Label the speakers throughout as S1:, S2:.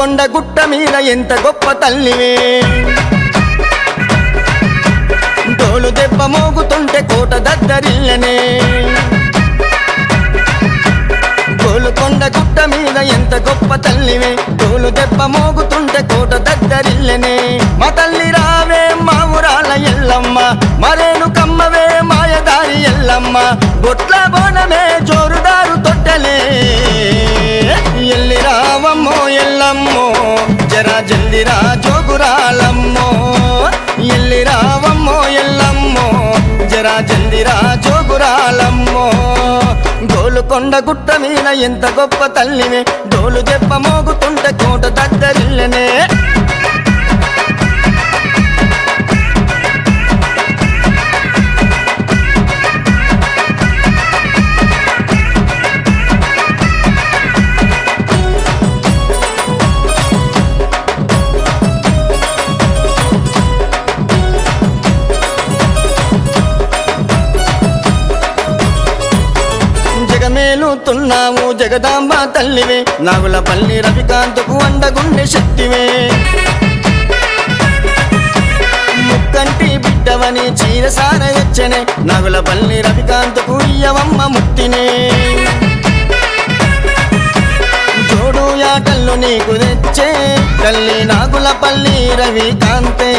S1: గోలుకొండ గుట్ట మీద ఎంత గొప్ప తల్లివే డోలు దెబ్బ మోగుతుంటే కోట దద్దరిల్లనే గోలుకొండ గుట్ట మీద ఎంత గొప్ప తల్లివే డోలు దెబ్బ మోగుతుంటే కోట దద్దరిల్లనే మా తల్లి రావే మా ఊరాల ఎల్లమ్మ మరేను కమ్మవే మాయదారి ఎల్లమ్మ బొట్ల బోనమే జోరుదారు తొట్టెలే ఎల్లి రావమ్మో ఎల్లమ్మో జరా జల్దిరా జోగురాలమ్మో ఎల్లి రావమ్మో ఎల్లమ్మో జరా జల్దిరా జోగురాలమ్మో గోలుకొండ గుట్ట మీద ఎంత గొప్ప తల్లివే డోలు దెబ్బ మోగుతుంటే కోట దగ్గరిల్లనే మేలుతున్నావు జగదాంబ తల్లివే నాగులపల్లి రవికాంత్కు అండగుండె శక్తివే ముక్కంటి బిడ్డవని చీరసార వచ్చనే నాగులపల్లి రవికాంత్కు ఇయ్యవమ్మ ముక్తినే జోడు యాటల్లో నీకు తెచ్చే తల్లి నాగులపల్లి రవికాంతే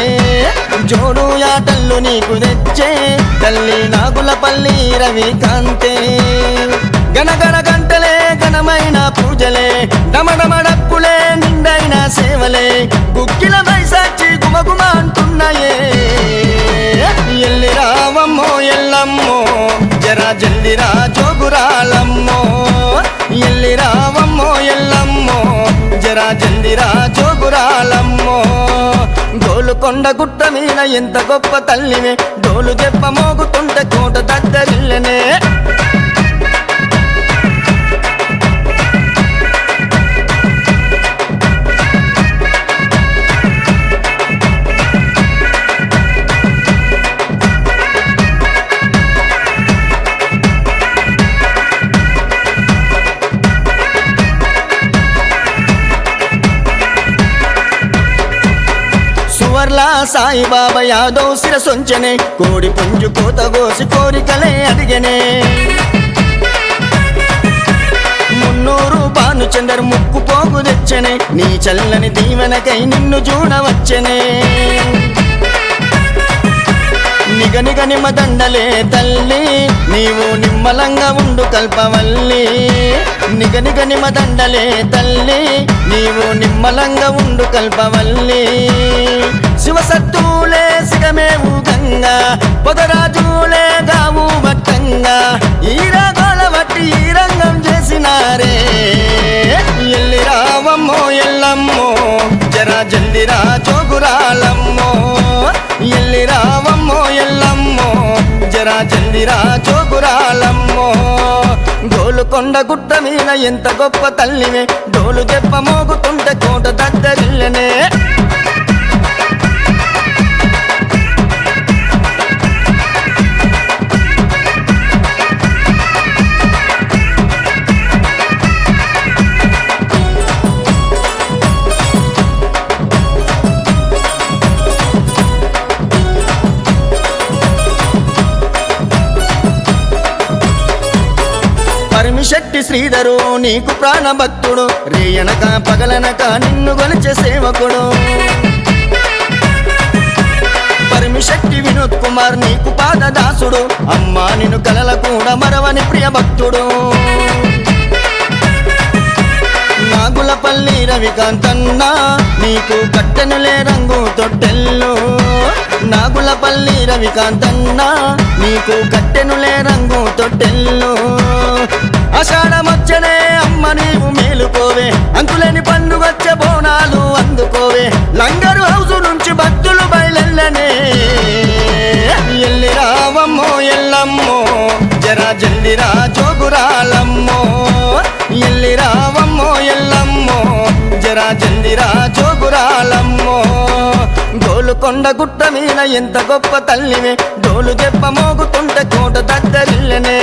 S1: జోడు యాటల్లో నీకు తెచ్చే తల్లి నాగులపల్లి రవికాంతే గణగణ గంటలే ఘనమైన పూజలే డమడమడప్పులే నిండైన సేవలే గుగ్గిల బైసాచి గుమగుమ అంటున్నాయే ఎల్లి రావమ్మో ఎల్లమ్మో జరా జల్దిరా జోగురాలమ్మో ఎల్లి రావమ్మో ఎల్లమ్మో జరా జల్దిరా జోగురాలమ్మో గోలుకొండ గుట్ట మీద ఎంత గొప్ప తల్లివే డోలు దెబ్బ మోగుతుంటే కోట దగ్గరిల్లనే సువర్లా సాయిబాబా యాదవ్ శిరసొంచనే కోడి పుంజు కోత గోసి కోరికలే అడిగనే మున్నూరు భానుచందర్ ముక్కు పోగు తెచ్చనే నీ చల్లని దీవెనకై నిన్ను చూడవచ్చనే నిగనిగ నిమ్మదండలే తల్లి నీవు నిమ్మలంగా ఉండు కల్పవల్లి నిగనిగ నిమ్మదండలే తల్లి నీవు నిమ్మలంగా ఉండు కల్పవల్లి శివసత్తులే సిగమేవు గంగా పొదరాజులే గావు వట్టంగా ఈ రాగోల వట్టి ఈ రంగం చేసినారే ఎల్లి రావమ్మో ఎల్లమ్మో జరా జల్దిరా జోగురాలమ్మో ఎల్లి రావమ్మో ఎల్లమ్మో జరా జల్దిరా జోగురాలమ్మో గోలుకొండ గుట్ట మీద ఎంత గొప్ప తల్లివే డోలు దెబ్బ మోగుతుంటే కోట దగ్గరిల్లనే శెట్టి శ్రీధరు నీకు ప్రాణభక్తుడు రేయనక పగలనక నిన్ను గొలిచే సేవకుడు పరిమిశెట్టి వినోద్ కుమార్ నీకు పాదదాసుడు అమ్మా నిన్ను కలల కూడా మరవని ప్రియ భక్తుడు నాగులపల్లి రవికాంతన్న నీకు కట్టెనులే రంగు తొట్టెల్లు నాగులపల్లి రవికాంతన్న నీకు కట్టెనులే రంగు తొట్టెల్లు ఆషాఢమొచ్చనే అమ్మ నీవు మేలుకోవే అంకులేని పండుగొచ్చే బోనాలు అందుకోవే లంగరు హౌసు నుంచి భక్తులు బయలెల్లనే ఎల్లి రావమ్మో ఎల్లమ్మో జరా జల్దిరా జోగురాలమ్మో ఎల్లి రావమ్మో ఎల్లమ్మో జరా జల్దిరా జోగురాలమ్మో గోలుకొండ గుట్ట మీద ఎంత గొప్ప తల్లివే డోలు దెబ్బ మోగుతుంటే కోట దగ్గరిల్లనే